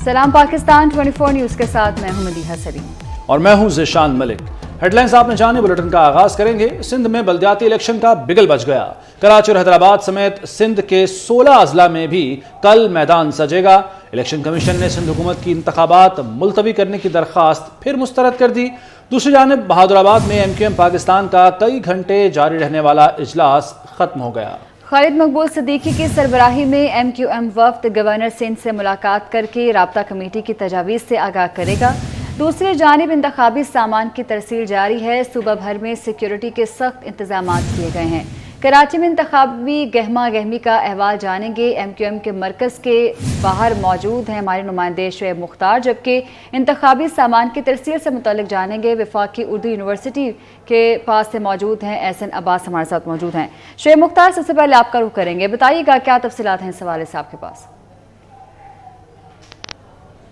सलाम पाकिस्तान 24 न्यूज़ के साथ मैं हूं मदीहा सलीम और मैं हूं ज़िशान मलिक। हेडलाइंस आपने जाने, बुलेटिन का आगाज करेंगे। सिंध में बल्दियाती इलेक्शन का बिगल बज गया। कराची और हैदराबाद समेत सिंध के 16 अजला में भी कल मैदान सजेगा। इलेक्शन कमीशन ने सिंध हुकूमत की इंतखाबात मुलतवी करने की दरख्वास्त फिर मुस्तरद कर दी। दूसरी जानिब बहादुराबाद में MQM पाकिस्तान का कई घंटे जारी रहने वाला इजलास खत्म हो गया। खालिद मकबूल सिद्दीकी की सरबराही में MQM वफ्द गवर्नर सिंध से मुलाकात करके राब्ता कमेटी की तजावीज़ से आगाह करेगा। दूसरी जानिब इंतखाबी सामान की तरसील जारी है। सूबा भर में सिक्योरिटी के सख्त इंतजाम किए गए हैं। कराची में इंतखाबी गहमा गहमी का अहवाल जानेंगे। MQM के मरकज़ के बाहर मौजूद हैं हमारे नुमाइंदे शुएब मुख्तार, जबकि इंतखाबी सामान की तरसील से मुतल्लिक जानेंगे वफाकी उर्दू यूनिवर्सिटी के पास से मौजूद हैं SN अब्बास हमारे साथ मौजूद हैं। शुएब मुख्तार, सबसे पहले आपका रुख करेंगे, बताइएगा क्या तफसीलात हैं इस हवाले से आपके पास?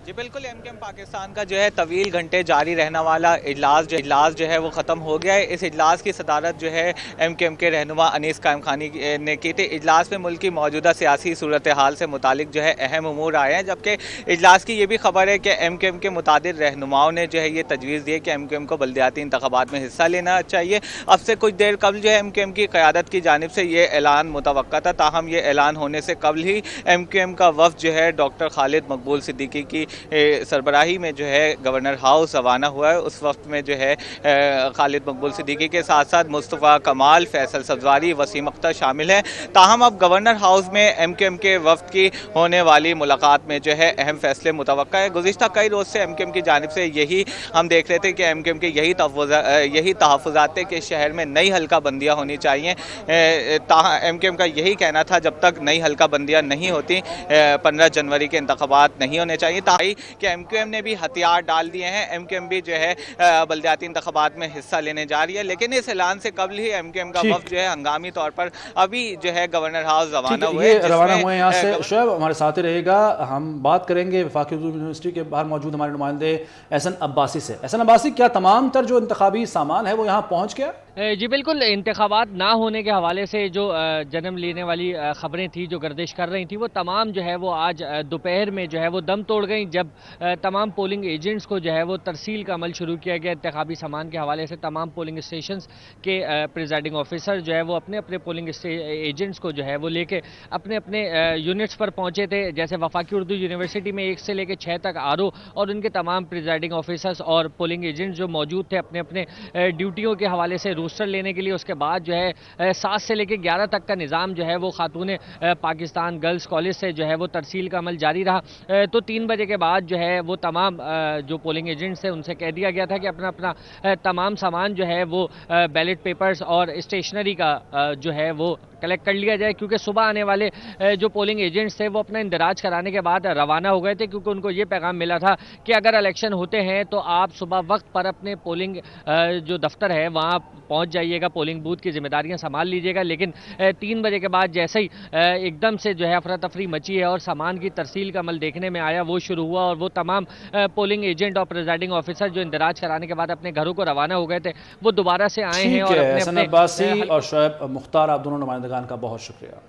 जी बिल्कुल, MQM पाकिस्तान का जो है तवील घंटे जारी रहने वाला इजलास जो है वो ख़त्म हो गया है। इस इजलास की सदारत जो है MQM के रहनुमा अनीस कायम खानी ने की थी। इजलास में मुल्क की मौजूदा सियासी सूरत हाल से मुतालिक जो है अहम उमूर आए हैं, जबकि इजलास की ये भी खबर है कि MQM के मुतादिर रहनुमाओं ने जो है ये तजवीज़ दी है कि MQM को बल्दियाती इंतखाबात में हिस्सा लेना चाहिए। अब से कुछ देर कबल जो है MQM की क़यादत की जानिब से ये ऐलान मुतवक्का था, ताहम ये ऐलान होने से कबल ही MQM का वफ़द जो है डॉक्टर खालिद मकबूल सिद्दीकी की सरबराही में जो है गवर्नर हाउस रवाना हुआ है। उस वक्त में जो है खालिद मकबूल सिद्दीकी के साथ साथ मुस्तफ़ा कमाल, फैसल सब्ज़वारी, वसीम अख्तर शामिल हैं। ताहम अब गवर्नर हाउस में MQM के वफ़द की होने वाली मुलाकात में जो है अहम फैसले मुतवक्का है। गुज़िश्ता कई रोज़ से MQM की जानिब से यही हम देख रहे थे कि MQM के यही तहफ़्फ़ुज़ात थे कि शहर में नई हल्का बंदियाँ होनी चाहिए। MQM का यही कहना था जब तक नई हल्का बंदियाँ नहीं होती 15 जनवरी के इंतखाबात नहीं होने चाहिए। ताकि कि MQM ने भी हथियार डाल दिए हैं। MQM भी जो है बल्दियाती इंतखाबात में हिस्सा लेने जा रही है, लेकिन इस ऐलान से कबल ही MQM का वफ़द जो है हंगामी तौर पर अभी जो है गवर्नर हाउस रवाना हुए यहाँ से। शुएब हमारे साथ ही रहेगा, हम बात करेंगे वफाकी उर्दू यूनिवर्सिटी के बाहर मौजूद हमारे नुमाइंदे SN अब्बासी से। SN अब्बासी, क्या तमाम तर जो इंतखाबी सामान है वो यहाँ पहुँच गया? जी बिल्कुल, इंतखाबात ना होने के हवाले से जो जन्म लेने वाली ख़बरें थी जो गर्दिश कर रही थी वो तमाम जो है वो आज दोपहर में जो है वो दम तोड़ गई, जब तमाम पोलिंग एजेंट्स को जो है वो तरसील का अमल शुरू किया गया। इंतखाबी सामान के हवाले से तमाम पोलिंग स्टेशंस के प्रिजाइडिंग ऑफिसर जो है वो अपने अपने पोलिंग एजेंट्स को जो है वो लेके अपने अपने यूनिट्स पर पहुँचे थे। जैसे वफाकी उर्दू यूनिवर्सिटी में 1 से लेकर 6 तक RO और उनके तमाम प्रिजाइडिंग ऑफिसर्स और पोलिंग एजेंट्स जो मौजूद थे अपने अपने ड्यूटियों के हवाले से रोस्टर लेने के लिए। उसके बाद जो है 7 से लेकर 11 तक का निज़ाम जो है वो खातून पाकिस्तान गर्ल्स कॉलेज से जो है वो तरसील का अमल जारी रहा। तो 3 बजे के बाद जो है वो तमाम जो पोलिंग एजेंट्स थे उनसे कह दिया गया था कि अपना अपना तमाम सामान जो है वो बैलेट पेपर्स और स्टेशनरी का जो है वो कलेक्ट कर लिया जाए, क्योंकि सुबह आने वाले जो पोलिंग एजेंट्स थे वो अपना इंदराज कराने के बाद रवाना हो गए थे, क्योंकि उनको ये पैगाम मिला था कि अगर इलेक्शन होते हैं तो आप सुबह वक्त पर अपने पोलिंग जो दफ्तर है वहाँ पहुँच जाइएगा, पोलिंग बूथ की जिम्मेदारियाँ संभाल लीजिएगा। लेकिन 3 बजे के बाद जैसे ही एकदम से जो है अफरा तफरी मची है और सामान की तरसील का अमल देखने में आया, वो शुरू हुआ और वो तमाम पोलिंग एजेंट और प्रिजाइडिंग ऑफिसर जो इंदराज कराने के बाद अपने घरों को रवाना हो गए थे वो दोबारा से आए हैं। और SN अब्बासी और शुएब मुख्तार, आप दोनों नुमाइंदगान का बहुत शुक्रिया।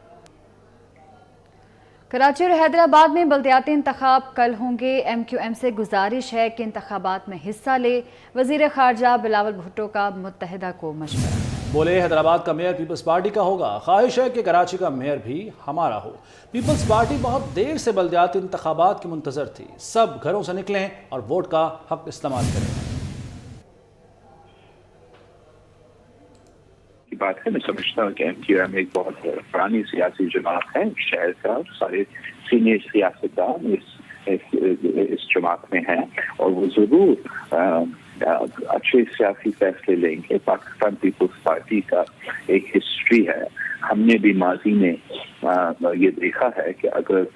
कराची और हैदराबाद में बल्दियाती इंतखाब कल होंगे। MQM से गुजारिश है कि इंतखाबात में हिस्सा ले। वजीर खारजा बिलावल भुट्टो का मुत्तहिदा को मशवरा। बोले, हैदराबाद का मेयर पीपल्स पार्टी का होगा, ख्वाहिश है कि कराची का मेयर भी हमारा हो। पीपल्स पार्टी बहुत देर से बल्दियाती इंतखाबात की मुंतजर थी। सब घरों से निकलें और वोट का हक इस्तेमाल करें। बात है, मैं समझता हूँ कि MQM एक बहुत पुरानी सियासी जमात है। शहर का सारे सीनियर सियासतदान इस जमात में हैं और वो जरूर अच्छे सियासी फैसले लेंगे। पाकिस्तान पीपल्स पार्टी का एक हिस्ट्री है। हमने भी माजी में ये देखा है कि अगर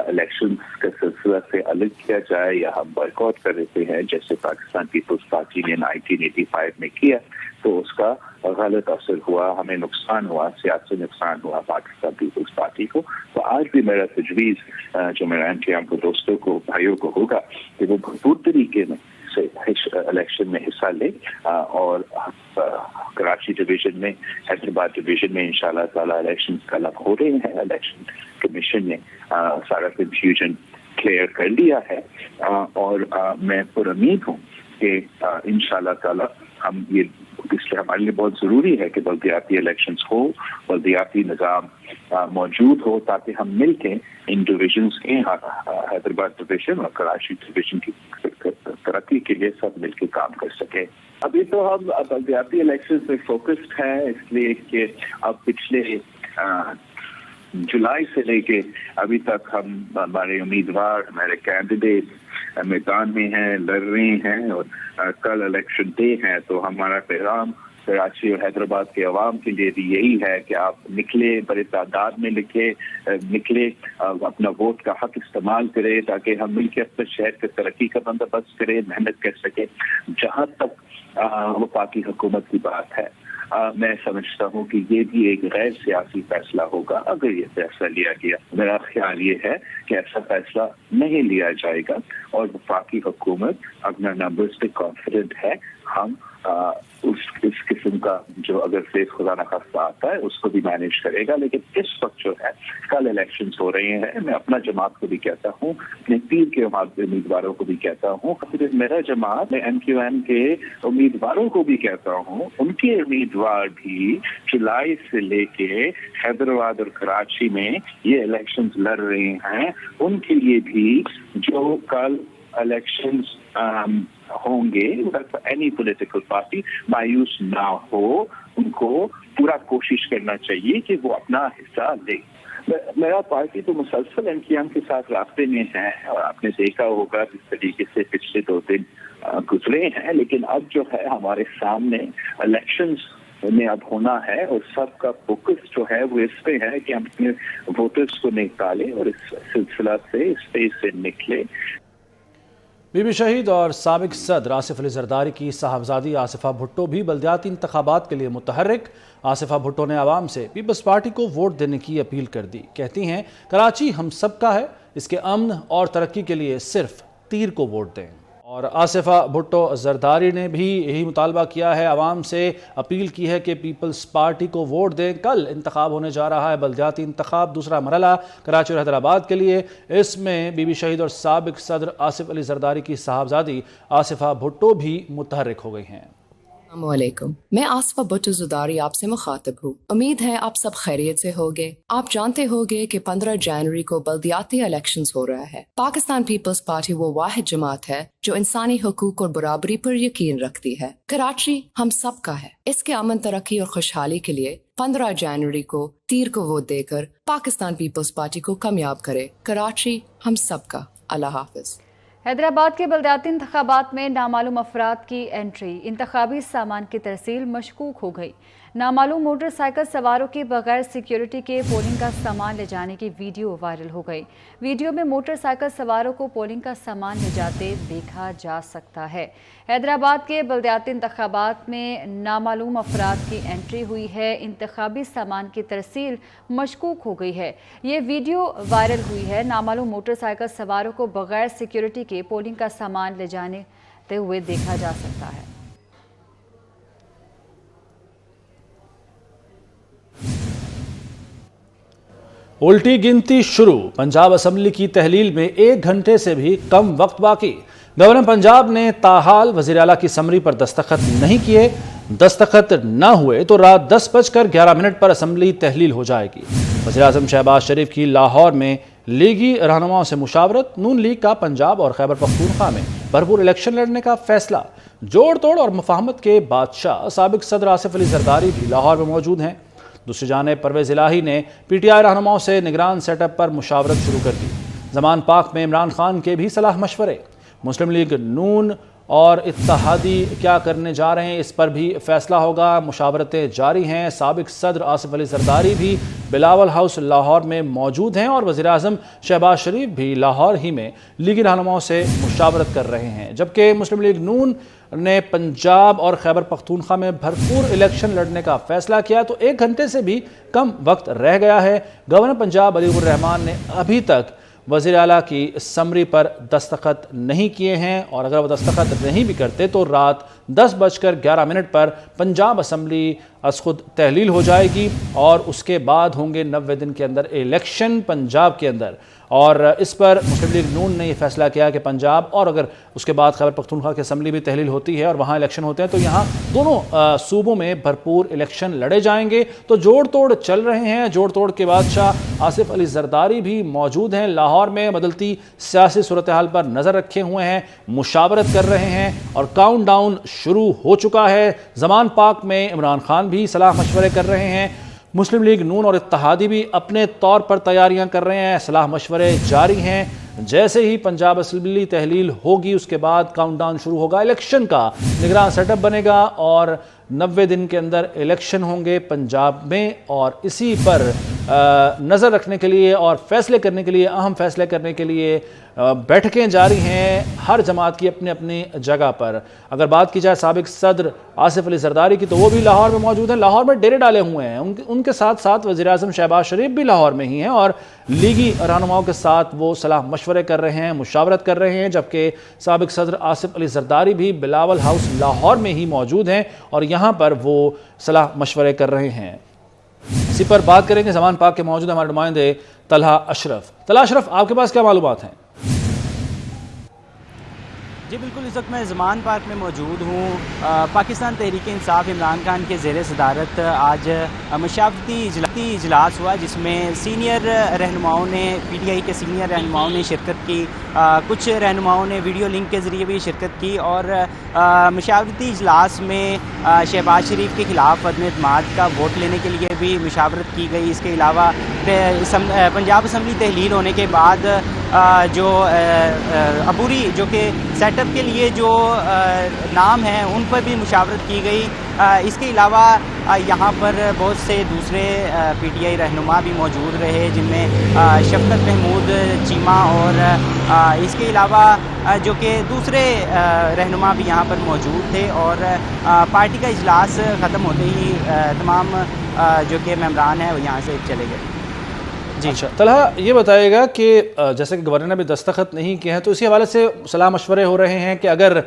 इलेक्शन के सिलसिला से अलग किया जाए या हम बॉयकॉट कर देते हैं, जैसे पाकिस्तान पीपल्स पार्टी ने 1985 में किया, तो उसका गलत असर हुआ, हमें नुकसान हुआ, सियासी नुकसान हुआ पाकिस्तान पीपल्स पार्टी को। तो आज भी मेरा तजवीज़ जो मेरा MQM को दोस्तों को भाइयों को होगा कि वो भरपूर तरीके में से इलेक्शन में हिस्सा ले और कराची डिवीजन में, हैदराबाद डिवीजन में इंशाल्लाह ताला इलेक्शन कल हो रहे हैं। इलेक्शन कमीशन ने सारा कंफ्यूजन डिक्लेयर कर लिया है और मैं पुरुम्मीद हूँ कि इंशाअल्लाह ताला हम ये, इसलिए हमारे लिए बहुत ज़रूरी है कि बल्दियाती इलेक्शंस हो, बल्दियाती निज़ाम मौजूद हो, ताकि हम मिल के इन डिविजन्स के हैदराबाद डिवीजन और कराची डिवीजन की तरक्की के लिए सब मिल के काम कर सकें। अभी तो हम बल्दियाती इलेक्शंस में फोकस्ड हैं, इसलिए कि अब पिछले जुलाई से लेके अभी तक हम, हमारे उम्मीदवार, हमारे कैंडिडेट मैदान में हैं, लड़ रहे हैं और कल इलेक्शन डे है। तो हमारा पैगाम कराची और हैदराबाद के अवाम के लिए भी यही है कि आप निकले, बड़े तादाद में निकले, अपना वोट का हक इस्तेमाल करें ताकि हम मिलकर अपने शहर की तरक्की का बंदोबस्त करें, मेहनत कर सकें। जहाँ तक वफाकी हुकूमत की बात है, मैं समझता हूँ कि ये भी एक गैर सियासी फैसला होगा अगर ये फैसला लिया गया। मेरा ख्याल ये है कि ऐसा फैसला नहीं लिया जाएगा और वफाकी हुकूमत अपना नंबर्स पे कॉन्फिडेंट है। हम इस किस्म का जो अगर फेस खुदा न खास्ता आता है उसको भी मैनेज करेगा। लेकिन इस वक्त जो है कल इलेक्शंस हो रहे हैं, मैं अपना जमात को भी कहता हूँ, अपने पीर के उम्मीदवारों को भी कहता हूँ, फिर मेरा जमात में MQM के उम्मीदवारों को भी कहता हूँ, उनके उम्मीदवार भी जुलाई से लेके हैदराबाद और कराची में ये इलेक्शंस लड़ रहे हैं, उनके लिए भी जो कल इलेक्शंस होंगे, एनी पॉलिटिकल पार्टी मायूस ना हो, उनको पूरा कोशिश करना चाहिए कि वो अपना हिस्सा ले। मेरा पार्टी तो मुसलसल MQM के साथ रास्ते में है और आपने देखा होगा जिस तरीके से पिछले 2 दिन गुजरे हैं। लेकिन अब जो है हमारे सामने इलेक्शंस में अब होना है और सबका फोकस जो है वो इस पे है कि हम अपने वोटर्स को निकालें और इस सिलसिला से, इस स्पेस से निकले। बीबी शहीद और साबिक सदर आसिफ अली जरदारी की साहबजादी आसिफा भुट्टो भी बल्दियाती इंतखाबात के लिए मुतहर्रिक। आसिफा भुट्टो ने आवाम से पीपल्स पार्टी को वोट देने की अपील कर दी। कहती हैं कराची हम सबका है, इसके अमन और तरक्की के लिए सिर्फ तीर को वोट दें। और आसिफा भुट्टो जरदारी ने भी यही मुतालबा किया है, आवाम से अपील की है कि पीपल्स पार्टी को वोट दें। कल इंतखाब होने जा रहा है, बल्दियाती इंतखाब, दूसरा मरहला कराची और हैदराबाद के लिए। इसमें बीबी शहीद और साबिक सदर आसिफ अली जरदारी की साहबजादी आसिफा भुट्टो भी मुतहर्रिक हो गई हैं। अस्सलामुअलैकुम, मैं आसिफा भुट्टो ज़रदारी आपसे मुखातिब हूँ। उम्मीद है आप सब खैरियत से होगे। आप जानते होंगे कि 15 जनवरी को बल्दियाती इलेक्शंस हो रहा है। पाकिस्तान पीपल्स पार्टी वो वाहिद जमात है जो इंसानी हुकूक और बराबरी पर यकीन रखती है। कराची हम सब का है, इसके अमन, तरक्की और खुशहाली के लिए 15 जनवरी को तीर को वोट देकर पाकिस्तान पीपल्स पार्टी को कामयाब करे। कराची हम सब का। अल्लाह हाफिज। हैदराबाद के बल्दियाती इंतखाबात में नामालूम अफराद की एंट्री, इंतखाबी सामान की तरसील मशकूक हो गई। नामालूम मोटरसाइकिल सवारों के बगैर सिक्योरिटी के पोलिंग का सामान ले जाने की वीडियो वायरल हो गई। वीडियो में मोटरसाइकिल सवारों को पोलिंग का सामान ले जाते देखा जा सकता है। हैदराबाद के बल्दियाती इंतखाबात में नामालूम अफराद की एंट्री हुई है, इंतखाबी सामान की तरसील मशकूक हो गई है। ये वीडियो वायरल हुई है। नामालूम मोटरसाइकिल सवारों को बगैर सिक्योरिटी के पोलिंग का सामान ले जाने हुए देखा जा सकता है। उल्टी गिनती शुरू, पंजाब असेंबली की तहलील में 1 घंटे से भी कम वक्त बाकी। गवर्नर पंजाब ने ताहाल वज़ीर आला की समरी पर दस्तखत नहीं किए। दस्तखत न हुए तो रात 10:11 पर असेंबली तहलील हो जाएगी। वज़ीर आज़म शहबाज शरीफ की लाहौर में लीगी रहनुमाओं से मुशावरत। नून लीग का पंजाब और खैबर पख्तूनख्वा में भरपूर इलेक्शन लड़ने का फैसला। जोड़ तोड़ और मुफाहमत के बादशाह साबिक सदर आसिफ अली जरदारी भी लाहौर में मौजूद हैं। दूसरी जानिब परवेज़ इलाही ने PTI रहनुमाओं से निगरान सेटअप पर मुशावरत शुरू कर दी। ज़मान पाक में इमरान खान के भी सलाह मशवरे। मुस्लिम लीग नून और इत्तेहादी क्या करने जा रहे हैं, इस पर भी फैसला होगा। मुशावरतें जारी हैं। साबिक सदर आसिफ अली जरदारी भी बिलावल हाउस लाहौर में मौजूद हैं और वज़ीर आज़म शहबाज शरीफ भी लाहौर ही में लीगी रहनुमाओं से मुशावरत कर रहे हैं। जबकि मुस्लिम लीग नून ने पंजाब और खैबर पख्तूनख्वा में भरपूर इलेक्शन लड़ने का फैसला किया, तो 1 घंटे से भी कम वक्त रह गया है। गवर्नर पंजाब अलीउर रहमान ने अभी तक वज़ीर आला की समरी पर दस्तखत नहीं किए हैं और अगर वो दस्तखत नहीं भी करते तो रात 10:11 पर पंजाब असेंबली खुद तहलील हो जाएगी और उसके बाद होंगे 90 दिन के अंदर इलेक्शन पंजाब के अंदर। اور اس پر مسلم لیگ نون نے یہ فیصلہ کیا کہ پنجاب اور اگر اس کے بعد خیبر پختونخوا کی اسمبلی بھی تحلیل ہوتی ہے اور وہاں الیکشن ہوتے ہیں تو یہاں دونوں صوبوں میں بھرپور الیکشن لڑے جائیں گے. تو جوڑ توڑ چل رہے ہیں. جوڑ توڑ کے بادشاہ آصف علی زرداری بھی موجود ہیں. لاہور میں بدلتی سیاسی صورتحال پر نظر رکھے ہوئے ہیں, مشاورت کر رہے ہیں اور کاؤنٹ ڈاؤن شروع ہو چکا ہے. زمان پاک میں عمران خان بھی صلاح مشورے کر رہے ہیں. مسلم لیگ نون اور اتحادی بھی اپنے طور پر تیاریاں کر رہے ہیں. صلاح مشورے جاری ہیں. جیسے ہی پنجاب اسمبلی تحلیل ہوگی اس کے بعد کاؤنٹ ڈاؤن شروع ہوگا. الیکشن کا نگران سیٹ اپ بنے گا اور 90 دن کے اندر الیکشن ہوں گے پنجاب میں, اور اسی پر نظر رکھنے کے لیے اور فیصلے کرنے کے لیے, اہم فیصلے کرنے کے لیے بیٹھکیں جاری ہیں ہر جماعت کی اپنی اپنی جگہ پر. اگر بات کی جائے سابق صدر آصف علی زرداری کی تو وہ بھی لاہور میں موجود ہیں. لاہور میں ڈیرے ڈالے ہوئے ہیں. ان کے ساتھ ساتھ وزیر اعظم شہباز شریف بھی لاہور میں ہی ہیں اور لیگی رہنماؤں کے ساتھ وہ صلاح مشورے کر رہے ہیں, مشاورت کر رہے ہیں. جبکہ سابق صدر آصف علی زرداری بھی بلاول ہاؤس لاہور میں ہی موجود ہیں اور یہاں پر وہ صلاح مشورے کر رہے ہیں. اسی پر بات کریں گے زمان پاک کے موجود ہمارے نمائندے طلحہ اشرف. طلحہ اشرف, آپ کے پاس کیا معلومات ہیں؟ جی بالکل, اس وقت میں زمان پاک میں موجود ہوں. پاکستان تحریک انصاف عمران خان کے زیر صدارت آج مشاورتی اجلاس ہوا جس میں سینئر رہنماؤں نے, پی ٹی آئی کے سینئر رہنماؤں نے شرکت کی. کچھ رہنماؤں نے ویڈیو لنک کے ذریعے بھی شرکت کی اور مشاورتی اجلاس میں شہباز شریف کے خلاف عدم اعتماد کا ووٹ لینے کے لیے بھی مشاورت کی گئی. اس کے علاوہ پنجاب اسمبلی تحلیل ہونے کے بعد جو عبوری جو کہ سیٹ اپ کے لیے جو نام ہیں ان پر بھی مشاورت کی گئی. اس کے علاوہ یہاں پر بہت سے دوسرے پی ٹی آئی رہنما بھی موجود رہے جن میں شفقت محمود چیمہ اور اس کے علاوہ جو کہ دوسرے رہنما بھی یہاں پر موجود تھے. اور پارٹی کا اجلاس ختم ہوتے ہی تمام جو کہ ممبران ہیں وہ یہاں سے چلے گئے. جی اچھا طلحہ, یہ بتائے گا کہ جیسے کہ گورنر نے بھی دستخط نہیں کیے ہیں تو اسی حوالے سے صلاح مشورے ہو رہے ہیں کہ اگر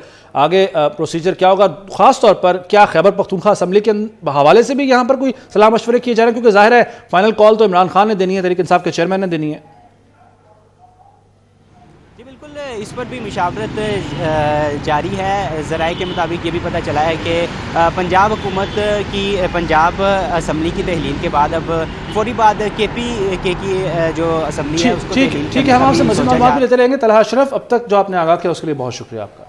آگے پروسیجر کیا ہوگا, خاص طور پر کیا خیبر پختونخوا اسمبلی کے حوالے سے بھی یہاں پر کوئی صلاح مشورے کیے جا رہے ہیں, کیونکہ ظاہر ہے فائنل کال تو عمران خان نے دینی ہے, تحریک انصاف کے چیئرمین نے دینی ہے. جی بالکل, اس پر بھی مشاورت جاری ہے. ذرائع کے مطابق یہ بھی پتہ چلا ہے کہ پنجاب حکومت کی پنجاب اسمبلی کی تحلیل کے بعد اب فوری بعد کے پی کی جو اسمبلی ہے اس کو ٹھیک ہے, ہم آپ سے مزید معلومات بھی لیتے رہیں گے. طلحہ اشرف, اب تک جو آپ نے آگاہ کیا اس کے لیے بہت شکریہ آپ کا.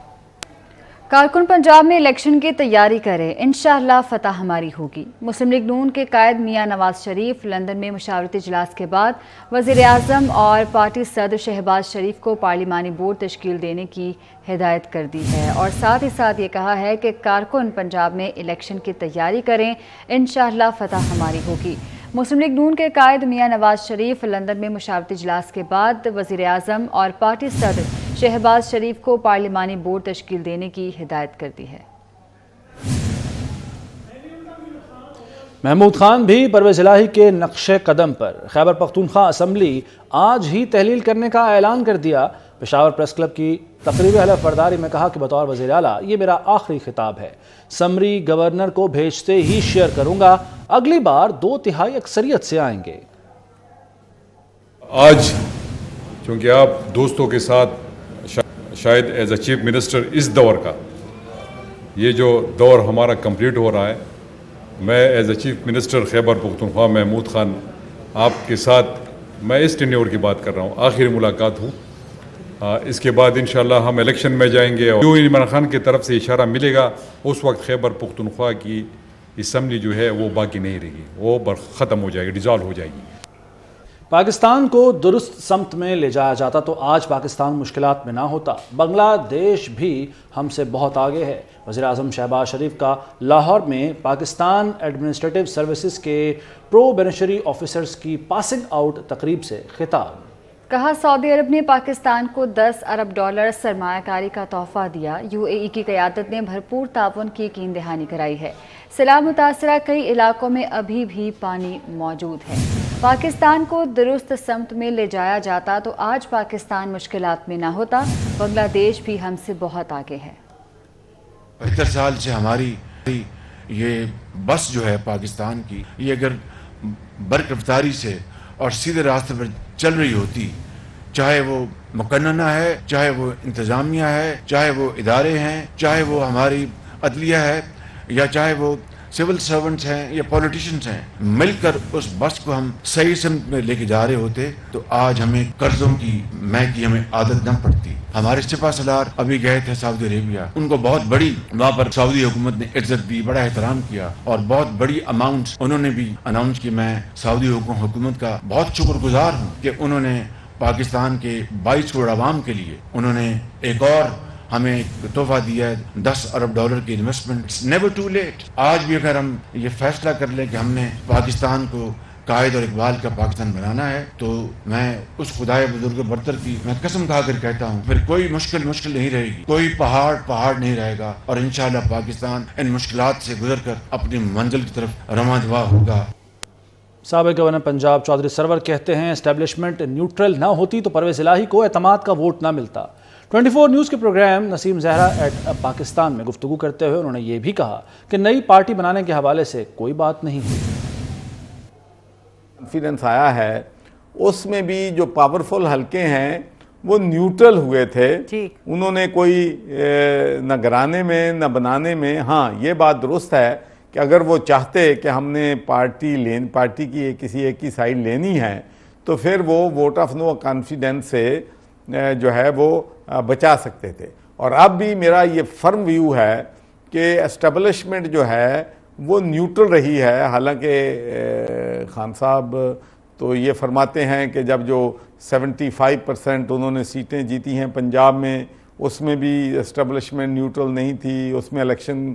کارکن پنجاب میں الیکشن کی تیاری کریں, انشاءاللہ فتح ہماری ہوگی. مسلم لیگ نون کے قائد میاں نواز شریف لندن میں مشاورتی اجلاس کے بعد وزیر اعظم اور پارٹی صدر شہباز شریف کو پارلیمانی بورڈ تشکیل دینے کی ہدایت کر دی ہے اور ساتھ ہی ساتھ یہ کہا ہے کہ کارکن پنجاب میں الیکشن کی تیاری کریں, انشاءاللہ فتح ہماری ہوگی. مسلم لیگ نون کے قائد میاں نواز شریف لندن میں مشاورتی اجلاس کے بعد وزیر اعظم اور پارٹی صدر شہباز شریف کو پارلیمانی بورڈ تشکیل دینے کی ہدایت کر دی ہے. محمود خان بھی پرویز الہی کے نقش قدم پر خیبر پختونخوا اسمبلی آج ہی تحلیل کرنے کا اعلان کر دیا. پشاور پریس کلب کی تقریب حلف برداری میں کہا کہ بطور وزیر اعلیٰ یہ میرا آخری خطاب ہے. سمری گورنر کو بھیجتے ہی شیئر کروں گا. اگلی بار 2/3 اکثریت سے آئیں گے. آج چونکہ آپ دوستوں کے ساتھ شاید ایز اے چیف منسٹر اس دور کا یہ جو دور ہمارا کمپلیٹ ہو رہا ہے, میں as a chief minister Khyber Pakhtunkhwa Mahmood Khan آپ کے ساتھ میں اس ٹینیور کی بات کر رہا ہوں, آخری ملاقات ہوں. اس کے بعد انشاءاللہ ہم الیکشن میں جائیں گے اور جو عمران خان کی طرف سے اشارہ ملے گا اس وقت خیبر پختونخوا کی اسمبلی جو ہے وہ باقی نہیں رہے گی, وہ ختم ہو جائے گی, ڈیزالو ہو جائے گی. پاکستان کو درست سمت میں لے جایا جاتا تو آج پاکستان مشکلات میں نہ ہوتا. بنگلہ دیش بھی ہم سے بہت آگے ہے. وزیر اعظم شہباز شریف کا لاہور میں پاکستان ایڈمنسٹریٹو سروسز کے پرو بینیفیشری آفیسرز کی پاسنگ آؤٹ تقریب سے خطاب. کہا سعودی عرب نے پاکستان کو $10 ارب سرمایہ کاری کا تحفہ دیا. UAE کی قیادت نے بھرپور تعاون کی یقین دہانی کرائی ہے. سیلاب متاثرہ کئی علاقوں میں ابھی بھی پانی موجود ہے. پاکستان کو درست سمت میں لے جایا جاتا تو آج پاکستان مشکلات میں نہ ہوتا. بنگلہ دیش بھی ہم سے بہت آگے ہے. 75 سال سے ہماری یہ بس جو ہے پاکستان کی, یہ اگر برق رفتاری سے اور سیدھے راستے پر چل رہی ہوتی چاہے وہ مقننہ ہے، چاہے وہ انتظامیہ ہے، چاہے وہ ادارے ہیں، چاہے وہ ہماری عدلیہ ہے، یا چاہے وہ سول سرونٹس ہیں یا پولیٹیشنز ہیں، مل کر اس بس کو ہم صحیح سمت میں لے کے جا رہے ہوتے تو آج ہمیں قرضوں کی ہمیں عادت نہ پڑتی۔ ہمارے سپہ سالار ابھی گئے تھے سعودی عربیہ، ان کو بہت بڑی وہاں پر سعودی حکومت نے عزت دی، بڑا احترام کیا، اور بہت بڑی اماؤنٹس انہوں نے بھی اناؤنس کی۔ میں سعودی حکومت کا بہت شکر گزار ہوں کہ انہوں نے پاکستان کے 22 کروڑ عوام کے لیے انہوں نے ایک اور ہمیں تحفہ دیا ہے، $10 ارب کی انویسٹمنٹ۔ Never to late. آج بھی اگر ہم یہ فیصلہ کر لیں کہ ہم نے پاکستان کو قائد اور اقبال کا پاکستان بنانا ہے، تو میں اس خدائے بزرگ برتر کی میں قسم کھا کر کہتا ہوں پھر کوئی مشکل نہیں رہے گی، کوئی پہاڑ نہیں رہے گا، اور انشاءاللہ پاکستان ان مشکلات سے گزر کر اپنی منزل کی طرف رواں دواں ہوگا۔ سابق گورنر پنجاب چودھری سرور کہتے ہیں اسٹیبلشمنٹ نیوٹرل نہ ہوتی تو پرویز الہی کو اعتماد کا ووٹ نہ ملتا۔ 24 نیوز کے پروگرام نسیم زہرا ایٹ پاکستان میں گفتگو کرتے ہوئے انہوں نے یہ بھی کہا کہ نئی پارٹی بنانے کے حوالے سے کوئی بات نہیں ہوئی۔ کانفیڈنس آیا ہے، اس میں بھی جو پاورفل حلقے ہیں وہ نیوٹرل ہوئے تھے، انہوں نے کوئی نہ گرانے میں نہ بنانے میں۔ ہاں یہ بات درست ہے کہ اگر وہ چاہتے کہ ہم نے پارٹی کی کسی ایک کی سائڈ لینی ہے تو پھر وہ ووٹ آف نو کانفیڈنس سے جو ہے وہ بچا سکتے تھے۔ اور اب بھی میرا یہ فرم ویو ہے کہ اسٹیبلشمنٹ جو ہے وہ نیوٹرل رہی ہے۔ حالانکہ خان صاحب تو یہ فرماتے ہیں کہ جب جو 75% انہوں نے سیٹیں جیتی ہیں پنجاب میں، اس میں بھی اسٹیبلشمنٹ نیوٹرل نہیں تھی، اس میں الیکشن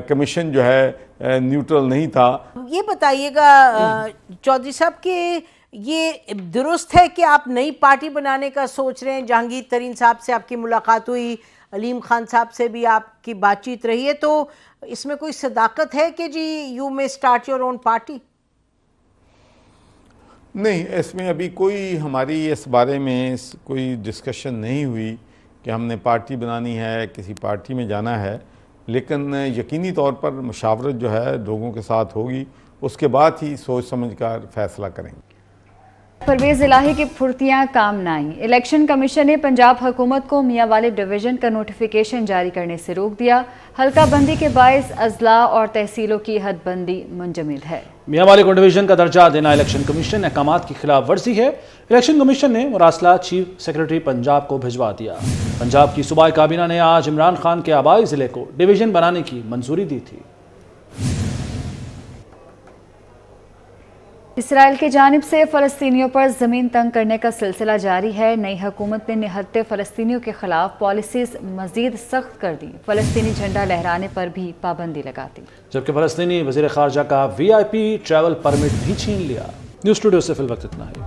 کمیشن جو ہے نیوٹرل نہیں تھا۔ یہ بتائیے گا چودھری صاحب کہ یہ درست ہے کہ آپ نئی پارٹی بنانے کا سوچ رہے ہیں؟ جہانگیر ترین صاحب سے آپ کی ملاقات ہوئی، علیم خان صاحب سے بھی آپ کی بات چیت رہی ہے، تو اس میں کوئی صداقت ہے کہ جی یو میں اسٹارٹ یور اون پارٹی؟ نہیں، اس میں ابھی کوئی ہماری اس بارے میں کوئی ڈسکشن نہیں ہوئی کہ ہم نے پارٹی بنانی ہے، کسی پارٹی میں جانا ہے، لیکن یقینی طور پر مشاورت جو ہے لوگوں کے ساتھ ہوگی، اس کے بعد ہی سوچ سمجھ کر فیصلہ کریں گے۔ پرویز الہی کی پھرتیاں کام نہ آئیں۔ الیکشن کمیشن نے پنجاب حکومت کو میاں والد ڈویژن کا نوٹیفیکیشن جاری کرنے سے روک دیا۔ حلقہ بندی کے باعث اضلاع اور تحصیلوں کی حد بندی منجمد ہے۔ میاں والد کو ڈویژن کا درجہ دینا الیکشن کمیشن احکامات کی خلاف ورزی ہے۔ الیکشن کمیشن نے مراسلہ چیف سیکرٹری پنجاب کو بھجوا دیا۔ پنجاب کی صوبائی کابینہ نے آج عمران خان کے آبائی ضلع کو ڈویژن بنانے کی منظوری دی تھی۔ اسرائیل کی جانب سے فلسطینیوں پر زمین تنگ کرنے کا سلسلہ جاری ہے۔ نئی حکومت نے نہتے فلسطینیوں کے خلاف پالیسیز مزید سخت کر دی، فلسطینی جھنڈا لہرانے پر بھی پابندی لگا دی، جبکہ فلسطینی وزیر خارجہ کا VIP ٹریول پرمٹ بھی چھین لیا۔ نیوز اسٹوڈیو سے فی الوقت اتنا ہے۔